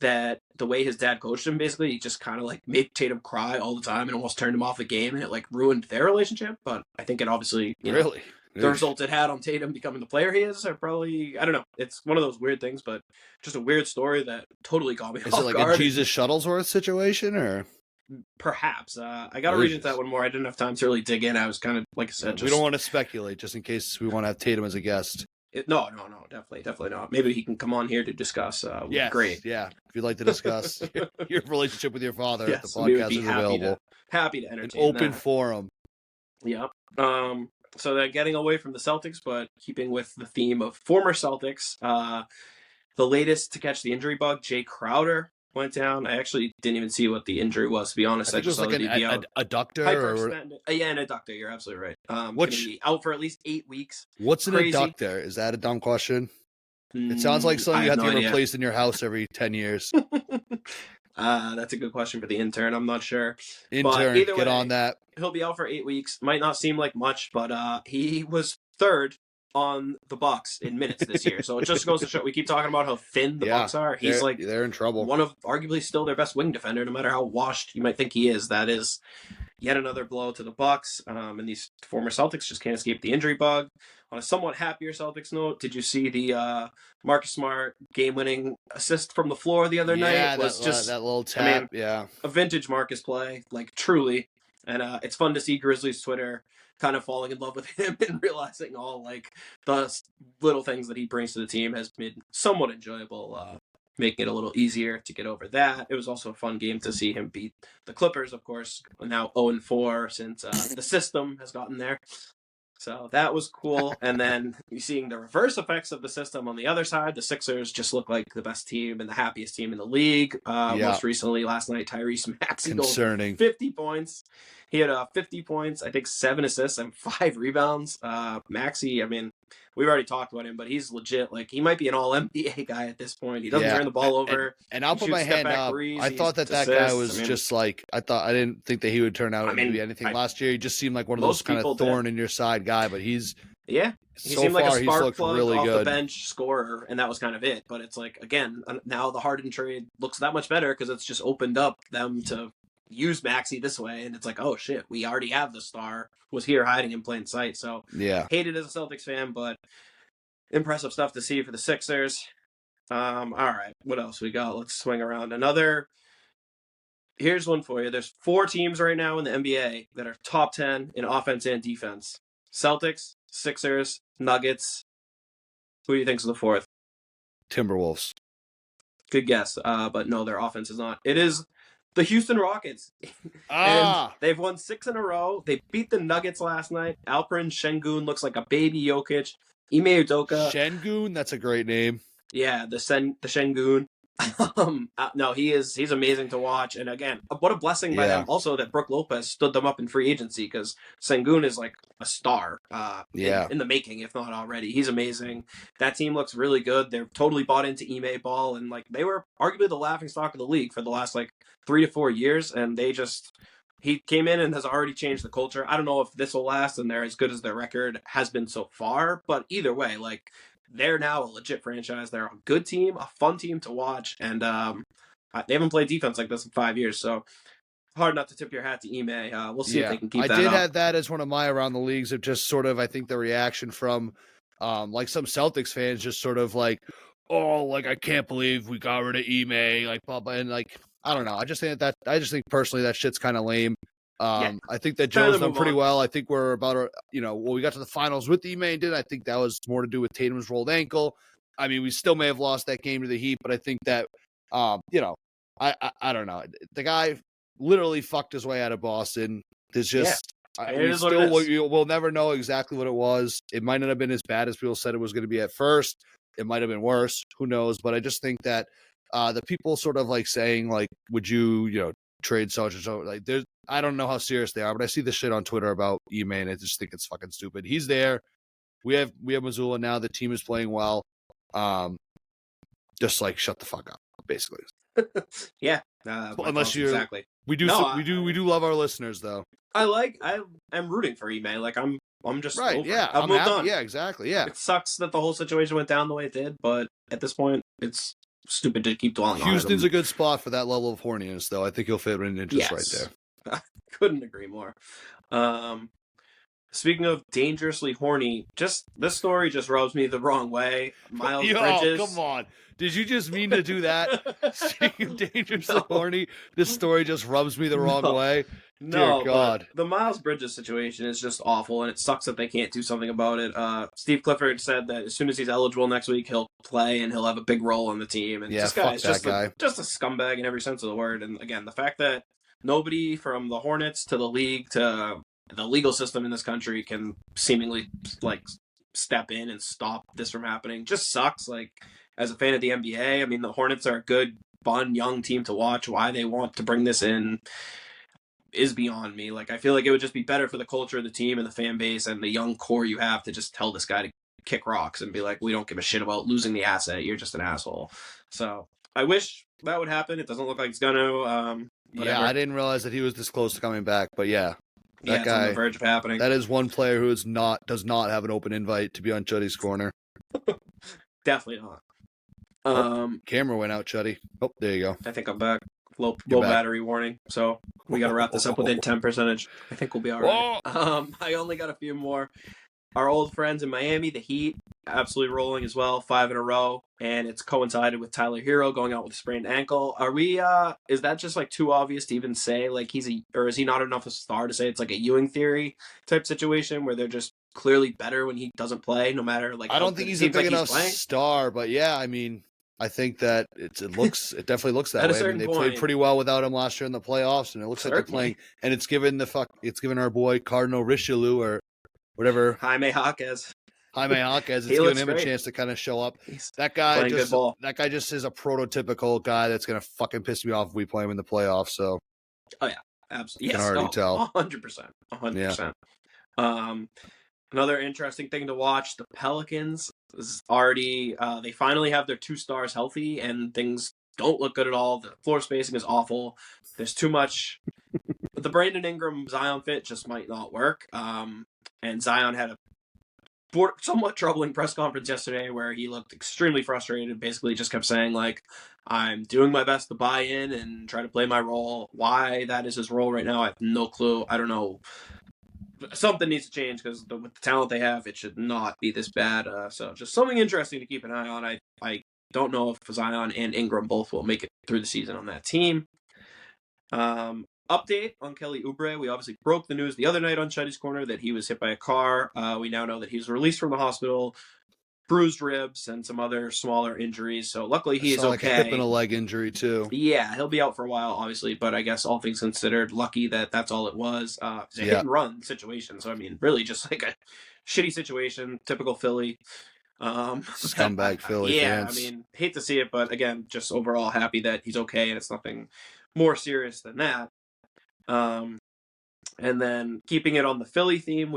that the way his dad coached him, basically, he just kind of like made Tatum cry all the time and almost turned him off the game, and it like ruined their relationship. But I think it obviously, the results it had on Tatum becoming the player he is are probably, I don't know. It's one of those weird things, but just a weird story that totally got me off guard. Is it like a Jesus Shuttlesworth situation, or? Perhaps. I got to read into that one more. I didn't have time to really dig in. I was kind of, like I said, we don't want to speculate just in case we want to have Tatum as a guest. No, definitely not. Maybe he can come on here to discuss. Yes, great. Yeah, if you'd like to discuss your relationship with your father, the podcast is available. Happy to entertain an open forum. Yeah. So they're getting away from the Celtics, but keeping with the theme of former Celtics. The latest to catch the injury bug, Jay Crowder, went down. I actually didn't even see what the injury was, to be honest. I think it was just saw like the adductor. Yeah, an adductor. You're absolutely right. Going Which to be out for at least 8 weeks. What's an Crazy. adductor? Is that a dumb question? It sounds like something you have to get replaced in your house every 10 years. That's a good question for the intern. I'm not sure. Intern, get way, on that. He'll be out for 8 weeks. Might not seem like much, but he was third on the Bucks in minutes this year. So it just goes to show. We keep talking about how thin the Bucks are. He's they're in trouble. One of arguably still their best wing defender, no matter how washed you might think he is. That is yet another blow to the Bucks. And these former Celtics just can't escape the injury bug. On a somewhat happier Celtics note, did you see the Marcus Smart game-winning assist from the floor the other night? Yeah, that little tap. A vintage Marcus play, like truly. And it's fun to see Grizzlies Twitter kind of falling in love with him and realizing all like the little things that he brings to the team has been somewhat enjoyable, making it a little easier to get over that. It was also a fun game to see him beat the Clippers, of course, now 0-4 since the system has gotten there. So that was cool. And then you're seeing the reverse effects of the system on the other side. The Sixers just look like the best team and the happiest team in the league. Most recently, last night, Tyrese Maxey goes 50 points. He had 50 points, I think 7 assists and 5 rebounds. Maxey, I mean, we've already talked about him, but he's legit. Like, he might be an all-NBA guy at this point. He doesn't turn the ball over. And I'll put my hand up. I thought that guy was just like, I didn't think that he would turn out to be anything last year. He just seemed like one of those kind of thorn in your side guy, but he's... Yeah, he seemed like a spark plug really off the bench scorer, and that was kind of it. But it's like, again, now the Harden trade looks that much better because it's just opened up them to use Maxey this way, and it's like, oh shit, we already have the star, was here hiding in plain sight. So hated as a Celtics fan, but impressive stuff to see for the Sixers. All right, what else we got? Let's swing around here's one for you. There's 4 teams right now in the NBA that are top 10 in offense and defense. Celtics, Sixers, Nuggets. Who do you think's the 4th? Timberwolves. Good guess, but no, their offense is not. It is the Houston Rockets. And they've won 6 in a row. They beat the Nuggets last night. Alperen Şengün looks like a baby Jokic. Ime Udoka. Şengün, that's a great name. Yeah, the Şengün. No, he's amazing to watch. And again, what a blessing by them also that Brook Lopez stood them up in free agency, because Şengün is like a star in the making, if not already. He's amazing. That team looks really good. They're totally bought into Ime ball, and like they were arguably the laughingstock of the league for the last like 3 to 4 years, and he came in and has already changed the culture. I don't know if this will last and they're as good as their record has been so far, but either way, like, they're now a legit franchise. They're a good team, a fun team to watch, and they haven't played defense like this in 5 years, so hard not to tip your hat to Ime. We'll see if they can keep that up. I did have that as one of my around the leagues of just sort of, I think, the reaction from like some Celtics fans just sort of like, oh, like, I can't believe we got rid of Ime, like, blah, blah, and like, I don't know. I just think personally that shit's kind of lame. I think that Joe's done pretty well. I think we're about, we got to the finals with Ime and did. I think that was more to do with Tatum's rolled ankle. I mean, we still may have lost that game to the Heat, but I think that, I don't know. The guy literally fucked his way out of Boston. There's just, we'll never know exactly what it was. It might not have been as bad as people said it was going to be at first. It might have been worse. Who knows? But I just think that the people sort of like saying, like, would you, trade such and so, like, I don't know how serious they are, but I see this shit on Twitter about Ime, and I just think it's fucking stupid. He's there. We have Mazzulla now. The team is playing well. Just like shut the fuck up, basically. Unless you exactly. We do love our listeners though. I'm rooting for Ime. Like I'm just right. over. Yeah, I'm moved on. Yeah, exactly. Yeah. It sucks that the whole situation went down the way it did, but at this point, it's stupid to keep dwelling on it. Houston's a good spot for that level of horniness, though. I think he'll fit in just right there. Couldn't agree more. Speaking of dangerously horny, just this story just rubs me the wrong way. Miles Bridges. Come on. Did you just mean to do that? Speaking of dangerously horny, this story just rubs me the wrong way. Dear God. The Miles Bridges situation is just awful, and it sucks that they can't do something about it. Steve Clifford said that as soon as he's eligible next week, he'll play and he'll have a big role on the team. And this guy is just a scumbag in every sense of the word. And again, the fact that nobody from the Hornets to the league to the legal system in this country can seemingly like step in and stop this from happening. Just sucks. Like, as a fan of the NBA, I mean, the Hornets are a good, fun, young team to watch. Why they want to bring this in is beyond me. Like, I feel like it would just be better for the culture of the team and the fan base and the young core you have to just tell this guy to kick rocks and be like, we don't give a shit about losing the asset. You're just an asshole. So I wish that would happen. It doesn't look like it's gonna. Yeah, I didn't realize that he was this close to coming back, but yeah. That it's guy, on the verge of happening. That is one player who does not have an open invite to be on Chuddy's corner. Definitely not. Camera went out, Chuddy. Oh, there you go. I think I'm back. Low battery warning. So we got to wrap this up within 10%. I think we'll be all right. I only got a few more. Our old friends in Miami, the Heat, absolutely rolling as well, 5 in a row, and it's coincided with Tyler Hero going out with a sprained ankle. Are we? Is that just like too obvious to even say? Like is he not enough of a star to say it's like a Ewing theory type situation where they're just clearly better when he doesn't play, no matter like. I don't think he's a big enough star, but yeah, I mean, I think that it definitely looks that way. I mean, they played pretty well without him last year in the playoffs, and it looks like they're playing. And it's given our boy Cardinal Richelieu or whatever Jaime Jaquez. It's given him a chance to kind of show up. That guy just is a prototypical guy that's gonna fucking piss me off if we play him in the playoffs. So, oh yeah, absolutely. Yes, I can already tell. 100%. Another interesting thing to watch: the Pelicans is already they finally have their 2 stars healthy, and things don't look good at all. The floor spacing is awful. There's too much. The Brandon Ingram Zion fit just might not work. And Zion had a somewhat troubling press conference yesterday where he looked extremely frustrated, basically just kept saying, like, I'm doing my best to buy in and try to play my role. Why that is his role right now, I have no clue. I don't know. Something needs to change because with the talent they have, it should not be this bad. So just something interesting to keep an eye on. I don't know if Zion and Ingram both will make it through the season on that team. Update on Kelly Oubre. We obviously broke the news the other night on Chuddy's Corner that he was hit by a car. We now know that he was released from the hospital, bruised ribs, and some other smaller injuries. So luckily he is okay. Like a hip and a leg injury too. Yeah, he'll be out for a while, obviously, but I guess all things considered, lucky that that's all it was. It's a hit and run situation. So I mean, really just like a shitty situation, typical Philly. Scumbag Philly fans. I mean, hate to see it, but again, just overall happy that he's okay and it's nothing more serious than that. And then keeping it on the Philly theme,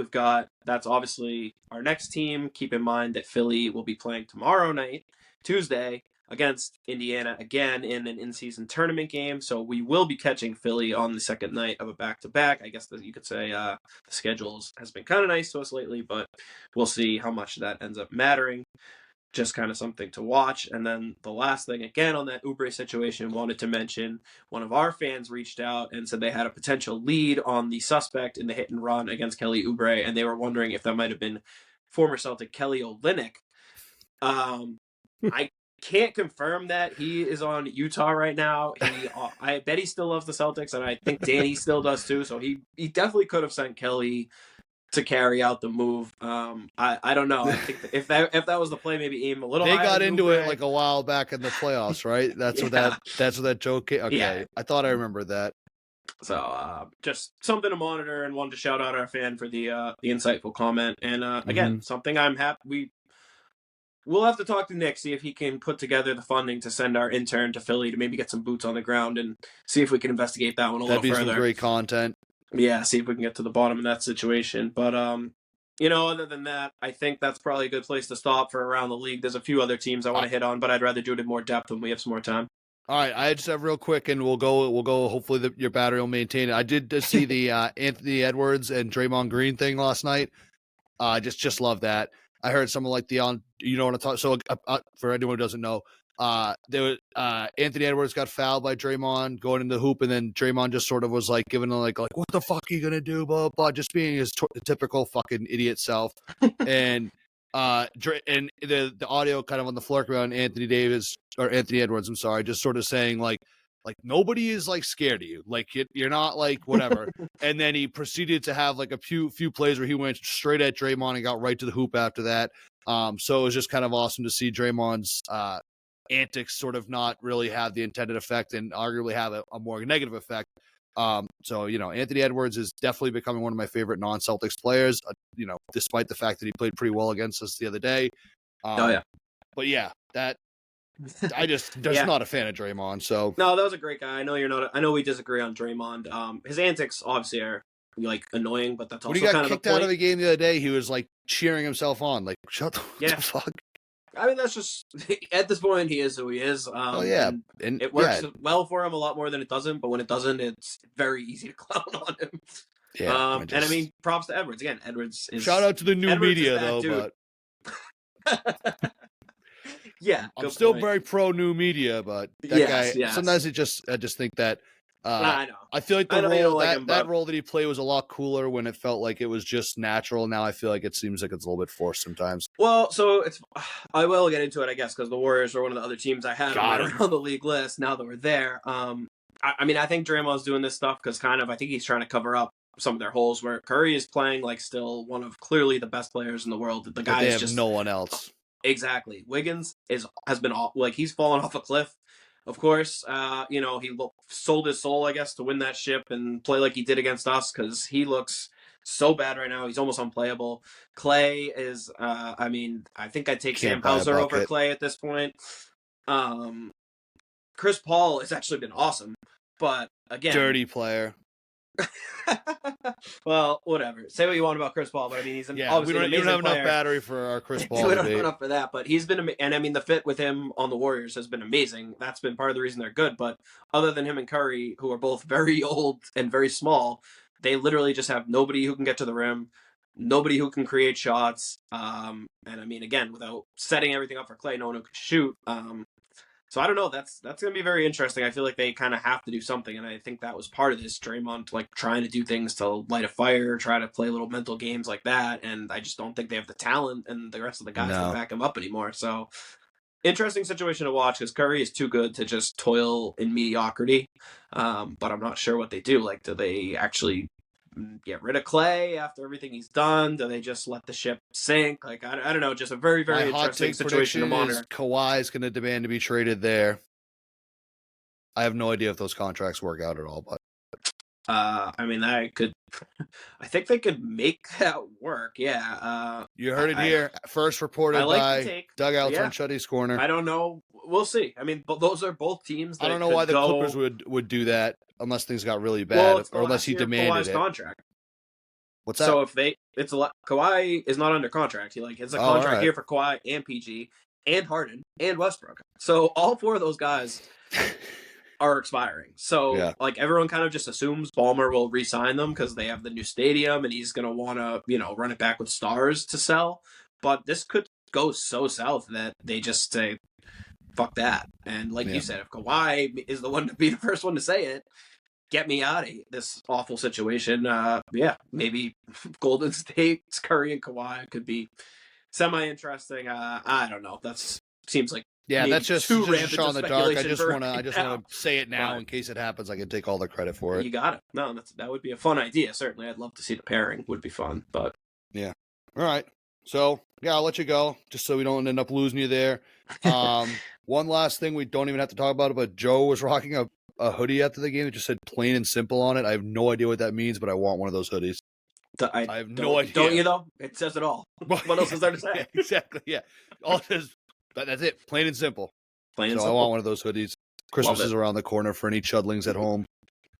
that's obviously our next team. Keep in mind that Philly will be playing tomorrow night, Tuesday, against Indiana again in an in-season tournament game. So we will be catching Philly on the second night of a back-to-back. I guess that you could say the schedule has been kind of nice to us lately, but we'll see how much that ends up mattering. Just kind of something to watch. And then the last thing, again, on that Oubre situation, wanted to mention one of our fans reached out and said they had a potential lead on the suspect in the hit and run against Kelly Oubre, and they were wondering if that might have been former Celtic Kelly Olynyk. I can't confirm that. He is on Utah right now. I bet he still loves the Celtics, and I think Danny still does too, so he definitely could have sent Kelly to carry out the move. I don't know. I think if that was the play, maybe aim a little. They got into it like a while back in the playoffs, right? That's what that joke. Okay, yeah. I thought I remembered that. So just something to monitor, and wanted to shout out our fan for the insightful comment. And again, something I'm happy we'll have to talk to Nick, see if he can put together the funding to send our intern to Philly to maybe get some boots on the ground and see if we can investigate that one a little further. That'd be some great content. Yeah, see if we can get to the bottom of that situation. But, other than that, I think that's probably a good place to stop for around the league. There's a few other teams I want to hit on, but I'd rather do it in more depth when we have some more time. All right, I just have real quick, and we'll go. Hopefully, your battery will maintain it. I did see the Anthony Edwards and Draymond Green thing last night. Just love that. I heard someone like you know what I'm talking. So for anyone who doesn't know, Anthony Edwards got fouled by Draymond going into the hoop, and then Draymond just sort of was like giving him like what the fuck are you gonna do, blah blah, just being his typical fucking idiot self. And the audio kind of on the floor around Anthony Edwards, I'm sorry, just sort of saying like nobody is like scared of you, like you're not like whatever. And then he proceeded to have like a few plays where he went straight at Draymond and got right to the hoop after that. So it was just kind of awesome to see Draymond's antics sort of not really have the intended effect and arguably have a more negative effect. So, Anthony Edwards is definitely becoming one of my favorite non-Celtics players, despite the fact that he played pretty well against us the other day. But yeah, just not a fan of Draymond. So no, that was a great guy. I know you're not. I know we disagree on Draymond. His antics obviously are like annoying, but that's also when he got kind of kicked out of the game the other day, he was like cheering himself on, like shut the fuck. I mean, that's just at this point he is who he is. And it works well for him a lot more than it doesn't. But when it doesn't, it's very easy to clown on him. Yeah, and I mean, props to Edwards again. Edwards is shout out to the new media though, dude. But yeah, I'm still very pro new media, but that guy. Sometimes I just think that. I know. I feel like that role that he played was a lot cooler when it felt like it was just natural. Now I feel like it seems like it's a little bit forced sometimes. Well, so I will get into it, I guess, because the Warriors are one of the other teams I had on the league list. Now that we're there, I mean, I think Draymond's doing this stuff because I think he's trying to cover up some of their holes where Curry is playing like still one of clearly the best players in the world. The guy is just no one else. Exactly. Wiggins has been like he's fallen off a cliff. Of course, he sold his soul, I guess, to win that ship and play like he did against us because he looks so bad right now. He's almost unplayable. Clay is, I think I'd take Sam Hauser over Clay at this point. Chris Paul has actually been awesome, but again, dirty player. Well, whatever. Say what you want about Chris Paul, but I mean, he's obviously we don't have enough battery for our Chris Paul. We don't have enough for that, but he's been, and I mean, the fit with him on the Warriors has been amazing. That's been part of the reason they're good. But other than him and Curry, who are both very old and very small, they literally just have nobody who can get to the rim, nobody who can create shots. And I mean, again, without setting everything up for Clay, no one who can shoot. So I don't know. That's going to be very interesting. I feel like they kind of have to do something, and I think that was part of this. Draymond like trying to do things to light a fire, try to play little mental games like that, and I just don't think they have the talent and the rest of the guys to back him up anymore. So interesting situation to watch because Curry is too good to just toil in mediocrity. But I'm not sure what they do. Like, do they actually get rid of Clay after everything he's done? Do they just let the ship sink? Like, I don't know. Just a very, very interesting situation to monitor. Kawhi is going to demand to be traded there. I have no idea if those contracts work out at all, but I mean, I think they could make that work. Yeah. You heard it here. First reported by Doug Outs on Chuddy's Corner. I don't know. We'll see. I mean, those are both teams that I don't know why the Clippers would do that unless things got really bad, or unless he demanded it. Contract. What's that? So Kawhi is not under contract. It's a contract here for Kawhi and PG and Harden and Westbrook. So all four of those guys are expiring. So everyone kind of just assumes Ballmer will re-sign them because they have the new stadium and he's going to want to, run it back with stars to sell. But this could go so south that they just say, fuck that. And like you said, if Kawhi is the one to be the first one to say it, get me out of this awful situation. Maybe Golden State's Curry and Kawhi could be semi-interesting. I don't know. That seems like that's just shot in the dark. I just want to say it now in case it happens. I can take all the credit for it. You got it. No, that would be a fun idea. Certainly, I'd love to see the pairing. Would be fun. But yeah, all right. So I'll let you go just so we don't end up losing you there. One last thing, we don't even have to talk about it, but Joe was rocking a hoodie after the game that just said plain and simple on it. I have no idea what that means, but I want one of those hoodies. I have no idea. Don't you though? It says it all. What else is there to say? Yeah, exactly. Yeah. That's it. Plain and simple. Plain and simple. I want one of those hoodies. Christmas is around the corner for any chudlings at home.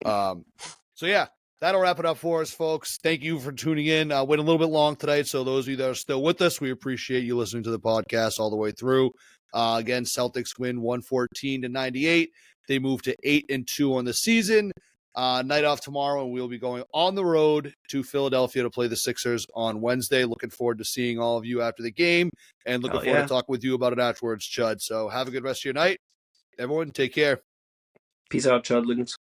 So yeah, that'll wrap it up for us, folks. Thank you for tuning in. Went a little bit long tonight, so those of you that are still with us, we appreciate you listening to the podcast all the way through. Again, Celtics win 114-98. They move to 8-2 on the season. Night off tomorrow, and we'll be going on the road to Philadelphia to play the Sixers on Wednesday. Looking forward to seeing all of you after the game, and looking forward to talking with you about it afterwards, Chud. So have a good rest of your night. Everyone, take care. Peace out, Chudlings.